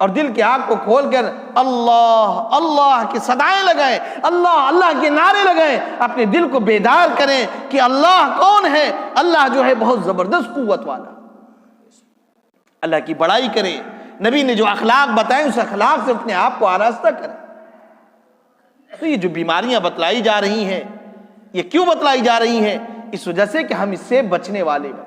और दिल की आंख को खोलकर अल्लाह अल्लाह की सदाएं लगाएं, अल्लाह अल्लाह के नारे लगाएं, अपने दिल को बेदार करें कि अल्लाह कौन है। अल्लाह जो है बहुत जबरदस्त कुव्वत वाला। अल्लाह की बड़ाई करें, नबी ने जो अखलाक बताए उस अखलाक से अपने आप को आरास्ता करें। तो ये जो बीमारियां बतलाई जा रही हैं, ये क्यों बतलाई जा रही हैं? इस वजह से कि हम इससे बचने वाले हैं।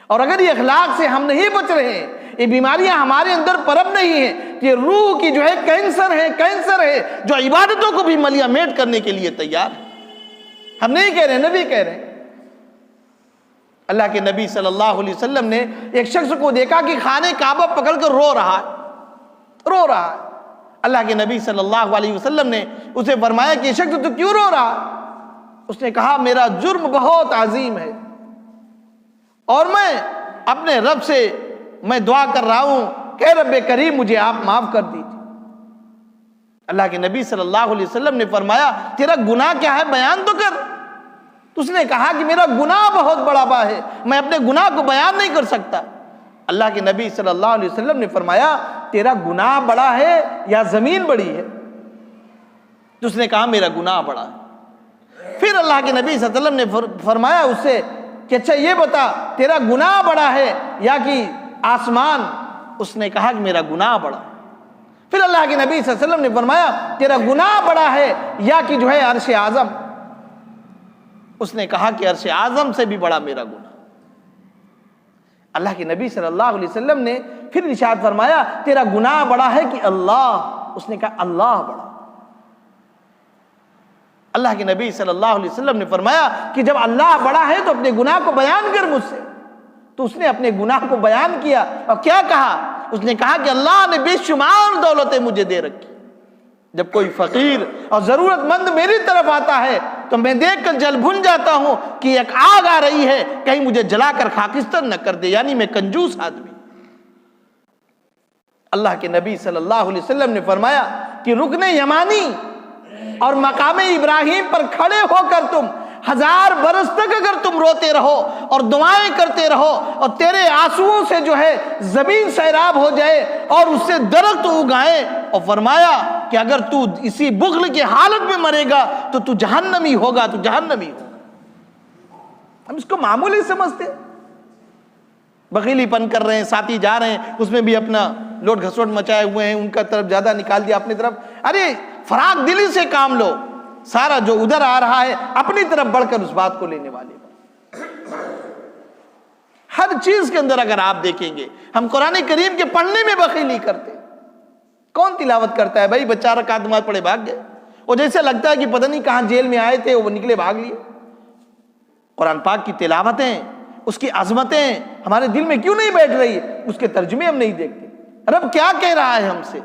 और अगर ये अखलाक से हम नहीं बच रहे हैं, ये बीमारियां हमारे अंदर परब नहीं है, ये रूह की जो है कैंसर है जो इबादतों को भी मलियामेट करने के लिए तैयार है। हम नहीं कह रहे, नबी कह रहे हैं। अल्लाह के नबी सल्लल्लाहु अलैहि वसल्लम ने एक शख्स को देखा कि खाने काबा पकड़कर रो रहा है। अल्लाह के नबी सल्लल्लाहु अलैहि वसल्लम ने उसे फरमाया कि शख्स तू क्यों रो रहा? उसने कहा मेरा जुर्म बहुत अजीम है और मैं अपने रब से मैं दुआ कर रहा हूं कि रब्बे करीम मुझे आप माफ कर दीजिए। अल्लाह के नबी सल्लल्लाहु अलैहि वसल्लम ने फरमाया तेरा गुनाह क्या है, बयान तो कर। तो उसने कहा कि मेरा गुनाह बहुत बड़ा है, मैं अपने गुनाह को बयान नहीं कर सकता। अल्लाह के नबी सल्लल्लाहु अलैहि वसल्लम ने फरमाया तेरा गुनाह बड़ा है या जमीन बड़ी है? तो उसने कहा मेरा गुनाह बड़ा है। फिर अल्लाह के नबी सल्लल्लाहु अलैहि वसल्लम ने फरमाया उससे कि अच्छा ये बता तेरा गुनाह बड़ा है या कि आसमान? उसने कहा कि मेरा गुनाह बड़ा है। फिर अल्लाह के नबी सल्लल्लाहु अलैहि वसल्लम ने फरमाया तेरा गुनाह बड़ा है या कि जो है अर्श आज़म? उसने कहा कि अर्श आज़म से भी बड़ा मेरा गुनाह। अल्लाह के नबी सल्लल्लाहु अलैहि वसल्लम ने फिर इरशाद फरमाया तेरा गुनाह बड़ा है कि अल्लाह? उसने कहा अल्लाह बड़ा। अल्लाह के नबी सल्लल्लाहु अलैहि वसल्लम ने फरमाया कि जब अल्लाह बड़ा है तो अपने गुनाह को बयान कर मुझसे। तो उसने अपने गुनाह को बयान किया और क्या कहा? उसने कहा कि अल्लाह ने बेशुमार दौलतें मुझे दे रखी। जब कोई फकीर और जरूरतमंद मेरी तरफ आता है तो मैं देखकर जल भुन जाता हूं कि एक आग आ रही है, कहीं मुझे जलाकर खाकिस्तान न कर दे, यानी मैं कंजूस आदमी। अल्लाह के नबी सल्लल्लाहु अलैहि वसल्लम ने फरमाया कि रुकने यमानी और मकाम इब्राहिम पर खड़े होकर तुम 1000 बरस तक अगर तुम रोते रहो और दुआएं करते रहो और तेरे आंसुओं से जो है जमीन सैराब हो जाए और उससे दरख्त उगाए, और फरमाया कि अगर तू इसी बुग़्ल की हालत में मरेगा तो तू जहन्नमी होगा, तू जहन्नमी होगा। हम इसको मामूली समझते, बखीलीपन कर रहे हैं, साथी जा रहे हैं उसमें भी अपना लोट घसोट मचाए हुए हैं, उनका तरफ ज्यादा निकाल दिया अपनी तरफ। अरे फराग दिली से काम लो, सारा जो उधर आ रहा है अपनी तरफ बढ़कर उस बात को लेने वाले। हर चीज के अंदर अगर आप देखेंगे हम कुरान करीम के पढ़ने में बखीली करते। कौन तिलावत करता है भाई? बच्चा रकात नमाज पढ़े भाग गए, और जैसे लगता है कि पता नहीं कहां जेल में आए थे वो निकले भाग लिए। कुरान पाक की तिलावतें, उसकी अजमतें हमारे दिल में क्यों नहीं बैठ रही? उसके तर्जुमे हम नहीं देखते। रब क्या कह रहा है हमसे?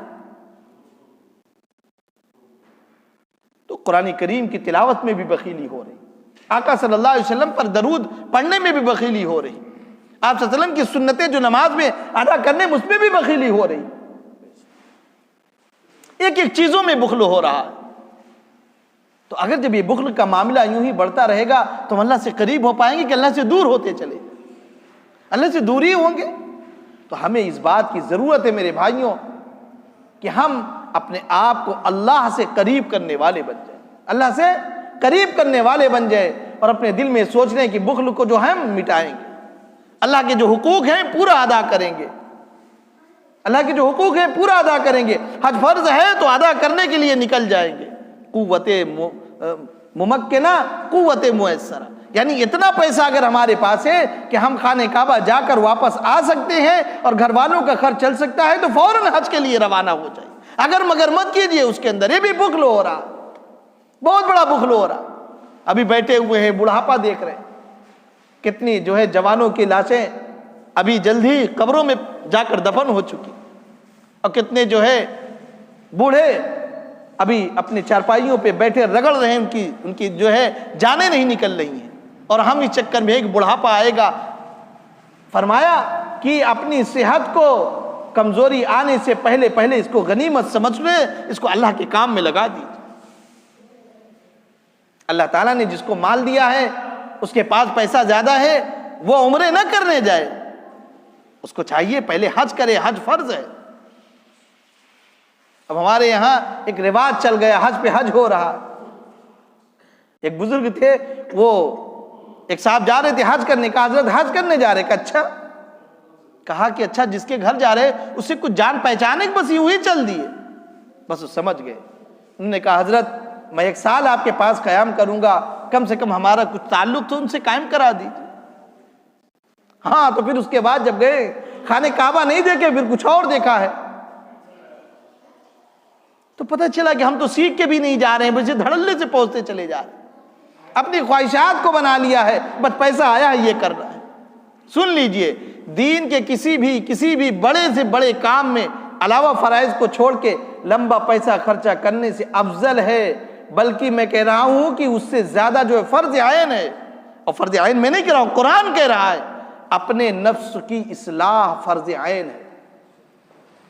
तो कुरान करीम की तिलावत में भी बखीली हो रही, आका सल्लल्लाहु अलैहि वसल्लम पर दरूद पढ़ने में भी बखीली हो रही, आप सल्लल्लाहु अलैहि वसल्लम की सुन्नतें जो नमाज में अदा करने में उसमें भी बखीली हो रही। एक एक चीजों में बुखल हो रहा है। तो अगर जब ये बुखल का मामला यूं ही बढ़ता रहेगा तो हम अल्लाह से करीब हो पाएंगे कि अल्लाह से दूर होते चले? अल्लाह से दूर ही होंगे। तो हमें इस बात की जरूरत है मेरे भाइयों कि हम अपने आप को अल्लाह से करीब करने वाले बन जाए, अल्लाह से करीब करने वाले बन जाए, और अपने दिल में सोच लें कि बुखल को जो है मिटाएंगे, अल्लाह के जो हुकूक हैं पूरा अदा करेंगे, अल्लाह के जो हुकूक हैं पूरा अदा करेंगे। हज फर्ज है तो अदा करने के लिए निकल जाएंगे। कुव्वते मुमक्किना कुव्वते मुयस्सरा, यानी इतना पैसा अगर हमारे पास है कि हम खाने काबा जाकर वापस आ सकते हैं और घर वालों का खर्च चल सकता है तो फौरन हज के लिए रवाना हो जाए। अगर मगर मत कीजिए उसके अंदर, ये भी बुखल हो रहा, बहुत बड़ा बुखल हो रहा। अभी बैठे हुए हैं, बुढ़ापा देख रहे हैं, कितनी जो है जवानों की लाशें अभी जल्द ही कब्रों में जाकर दफन हो चुकी, और कितने जो है बूढ़े अभी अपने चारपाइयों पे बैठे रगड़ रहे हैं, उनकी जो है जानें नहीं निकल रही हैं। और हम इस चक्कर में एक बुढ़ापा आएगा, फरमाया कि अपनी सेहत को कमजोरी आने से पहले पहले इसको गनीमत समझ ले, इसको अल्लाह के काम में लगा दीजिए। अल्लाह ताला ने जिसको माल दिया है, उसके पास पैसा ज्यादा है, वो उम्रे न करने जाए, उसको चाहिए पहले हज करे, हज फर्ज है। अब हमारे यहाँ एक रिवाज चल गया, हज पे हज हो रहा। एक बुजुर्ग थे, वो एक साहब जा रहे थे हज करने, कहा हजरत हज करने जा रहे? अच्छा। कहा कि अच्छा, जिसके घर जा रहे उससे कुछ जान पहचाने, बस यूं ही चल दिए। बस वो समझ गए। उन्होंने कहा हजरत मैं 1 साल आपके पास कयाम करूंगा, कम से कम हमारा कुछ ताल्लुक तो उनसे कायम करा दीजिए। हाँ, तो फिर उसके बाद जब गए, खाने काबा नहीं देखे, फिर कुछ और देखा है। तो पता चला कि हम तो सीख के भी नहीं जा रहे हैं, बस धड़ल्ले से पहुंचते चले जा रहे हैं। अपनी ख्वाहिशात को बना लिया है, बस पैसा आया है ये करना है। सुन लीजिए, दीन के किसी भी बड़े से बड़े काम में अलावा फराइज को छोड़ के लंबा पैसा खर्चा करने से अफजल है, बल्कि मैं कह रहा हूं कि उससे ज्यादा जो है फर्ज आयन है। और फर्ज आयन मैं नहीं कह रहा हूं, कुरान कह रहा है, अपने नफ्स की इस्लाह फर्ज आयन है।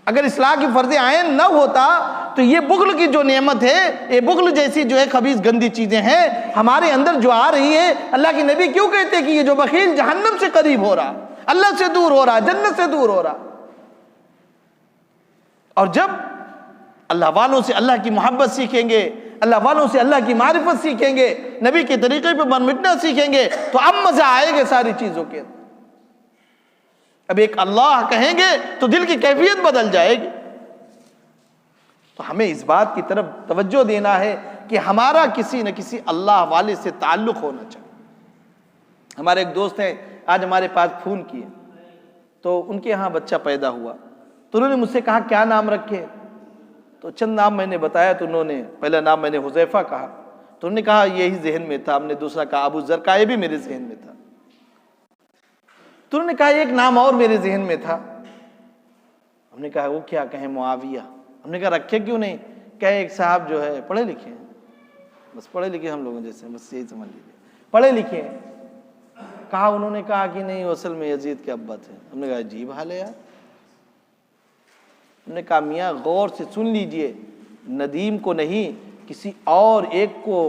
अगर इस्लाह की फर्ज आयन न होता तो ये बुग़्ल की जो नेमत है, ये बुग़्ल जैसी जो है खबीस गंदी चीजें हैं हमारे अंदर जो आ रही है, अल्लाह के नबी क्यों कहते हैं कि ये जो बखील जहन्नम से करीब हो रहा, अल्लाह से दूर हो रहा, जन्नत से दूर हो रहा। और जब अल्लाह वालों से अल्लाह की मोहब्बत सीखेंगे, अल्लाह वालों से अल्लाह की मारिफत सीखेंगे, नबी के तरीके पर मन मिटना सीखेंगे, तो अब मजा आएगा सारी चीजों के। अब एक अल्लाह कहेंगे तो दिल की कैफियत बदल जाएगी। तो हमें इस बात की तरफ तवज्जो देना है कि हमारा किसी न किसी अल्लाह वाले से ताल्लुक होना चाहिए। हमारे एक दोस्त हैं, आज हमारे पास फ़ोन किए, तो उनके यहाँ बच्चा पैदा हुआ, तो उन्होंने मुझसे कहा क्या नाम रखे? तो चंद नाम मैंने बताया, तो उन्होंने पहला नाम मैंने हुज़ैफ़ा कहा, तो उन्होंने कहा यही जहन में था। हमने दूसरा कहा अबू ज़र का, ये भी मेरे जहन में था। तो उन्होंने कहा एक नाम और मेरे जहन में था। हमने कहा वो क्या? कहें मुआविया। हमने कहा रखे क्यों नहीं? कहे एक साहब जो है पढ़े लिखे हैं, बस पढ़े लिखे हम लोगों जैसे, बस यही समझ लीजिए पढ़े लिखे हैं। कहा उन्होंने कहा कि नहीं असल में यजीद के अब्बा थे। हमने कहा अजीब हाल है यार। हमने कहा मियाँ गौर से सुन लीजिए, नदीम को नहीं किसी और एक को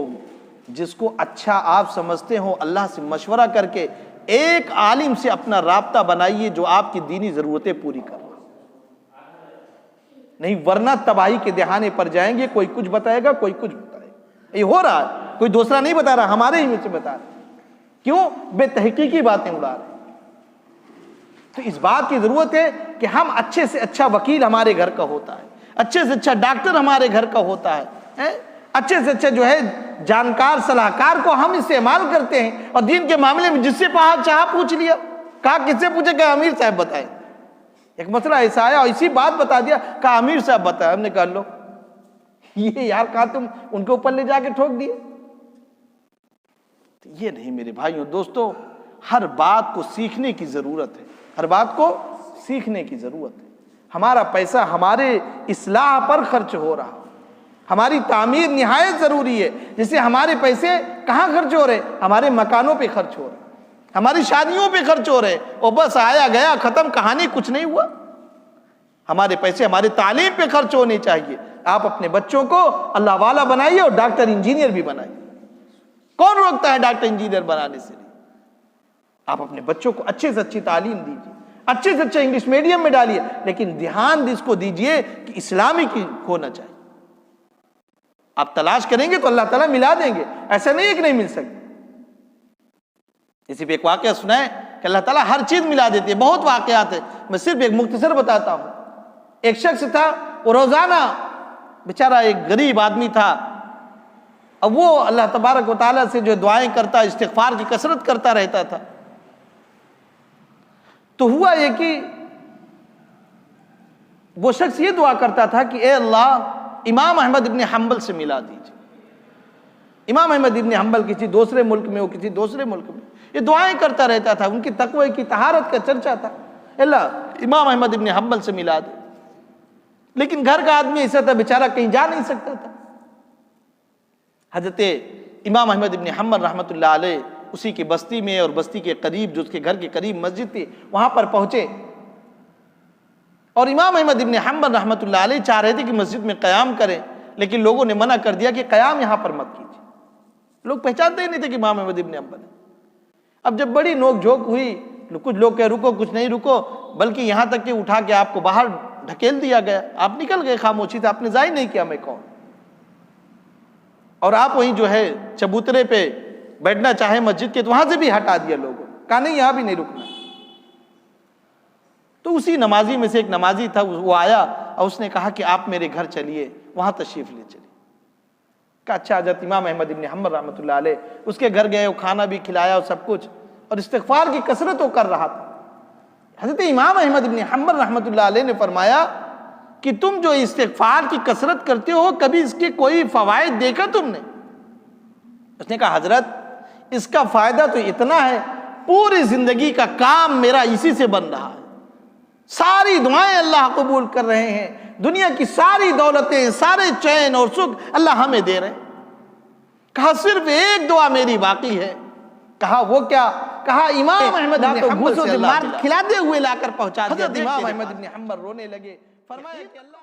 जिसको अच्छा आप समझते हो, अल्लाह से मशवरा करके एक आलिम से अपना राब्ता बनाइए जो आपकी दीनी जरूरतें पूरी कर रहा। नहीं वरना तबाही के दहाने पर जाएंगे, कोई कुछ बताएगा, कोई कुछ बताएगा। ये हो रहा है, कोई दूसरा नहीं बता रहा, हमारे ही में से बता रहे। क्यों? बेतहकीकी बातें उड़ा रहे। तो इस बात की जरूरत है कि हम अच्छे से अच्छा वकील हमारे घर का होता है, अच्छे से अच्छा डॉक्टर हमारे घर का होता है, अच्छे से अच्छा जो है जानकार सलाहकार को हम इस्तेमाल करते हैं। और दीन के मामले में जिससे चाह पूछ लिया, कहा किससे पूछे? कहा अमीर साहब बताएं। एक मसला ऐसा आया और इसी बात बता दिया, कहा अमीर साहब बताए। हमने कहा लो ये यार, कहा तुम उनके ऊपर ले जाके ठोक दिए। तो ये नहीं मेरे भाइयों दोस्तों, हर बात को सीखने की जरूरत है, हर बात को सीखने की जरूरत है। हमारा पैसा हमारे इस्लाह पर खर्च हो रहा, हमारी तामीर निहायत जरूरी है। जैसे हमारे पैसे कहाँ खर्च हो रहे? हमारे मकानों पे खर्च हो रहे, हमारी शादियों पे खर्च हो रहे, और बस आया गया खत्म, कहानी, कुछ नहीं हुआ। हमारे पैसे हमारे तालीम पे खर्च होने चाहिए। आप अपने बच्चों को अल्लाह वाला बनाइए और डॉक्टर इंजीनियर भी बनाइए। कौन रोकता है डॉक्टर इंजीनियर बनाने से? आप अपने बच्चों को अच्छे से अच्छी तालीम दीजिए, अच्छे से अच्छे इंग्लिश मीडियम में डालिए, लेकिन ध्यान इसको दीजिए कि इस्लामी की होना चाहिए। आप तलाश करेंगे तो अल्लाह ताला मिला देंगे, ऐसा नहीं है कि नहीं मिल सकती। इसी पे एक वाकया सुना है कि अल्लाह ताला हर चीज मिला देती है। बहुत वाकयात है, मैं सिर्फ एक मुख्तसर बताता हूं। एक शख्स था, वो रोजाना बेचारा एक गरीब आदमी था, अब वो अल्लाह तबारक व तआला से जो दुआएं करता, इस्तिग़फ़ार की कसरत करता रहता था। तो हुआ ये कि वो शख्स ये दुआ करता था कि ए अल्लाह इमाम अहमद इब्न हम्बल से मिला दीजिए। इमाम अहमद इब्न हम्बल किसी दूसरे मुल्क में हो, किसी दूसरे मुल्क में, ये दुआएं करता रहता था। उनकी तक़वा की तहारत का चर्चा था, अल्लाह इमाम अहमद इब्न हम्बल से मिला दे। लेकिन घर का आदमी ऐसा था, बेचारा कहीं जा नहीं सकता था। हजरत इमाम अहमद इब्न हम्बल रहमतुल्लाह अलैह उसी की बस्ती में और बस्ती के करीब, जो उसके घर के करीब मस्जिद थी, वहां पर पहुंचे। और इमाम अहमद इब्न हम्बल रहमतुल्लाह अलैह चाह रहे थे कि मस्जिद में क़याम करें, लेकिन लोगों ने मना कर दिया कि क़याम यहां पर मत कीजिए। लोग पहचानते ही नहीं थे कि इमाम अहमद इब्न हम्बल है। अब जब बड़ी नोक झोंक हुई, कुछ लोग कहे रुको, कुछ नहीं रुको, बल्कि यहां तक कि उठा के आपको बाहर ढकेल दिया गया, आप निकल गए खामोशी से, आपने जाहिर नहीं किया मैं कौन। और आप वहीं जो है चबूतरे पे बैठना चाहे मस्जिद के, तो वहां से भी हटा दिया लोगों, कहा नहीं यहां भी नहीं रुकना। तो उसी नमाजी में से एक नमाजी था, वो आया और उसने कहा कि आप मेरे घर चलिए, वहां तशरीफ ले चलिए। कहा अच्छा। हजरत इमाम अहमद इब्न हंबल रहमतुल्लाह अलैह उसके घर गए, वो खाना भी खिलाया और सब कुछ, और इस्तिग़फ़ार की कसरत वो कर रहा था। हजरत इमाम अहमद इब्न हंबल रहमतुल्लाह अलैह ने फरमाया कि तुम जो इस्तिग़फ़ार की कसरत करते हो, कभी इसके कोई फ़वाइद देखा तुमने? उसने कहा हजरत इसका फ़ायदा तो इतना है, पूरी ज़िंदगी का काम मेरा इसी से बन रहा है, सारी दुआएं अल्लाह कबूल कर रहे हैं, दुनिया की सारी दौलतें, सारे चैन और सुख अल्लाह हमें दे रहे हैं। कहा सिर्फ एक दुआ मेरी बाकी है। कहा वो क्या? कहा इमाम अहमद इब्न हंबल से मार खिलाते हुए लाकर पहुंचा दिया। इमाम अहमद इब्न हंबल रोने लगे, फरमाया कि अल्लाह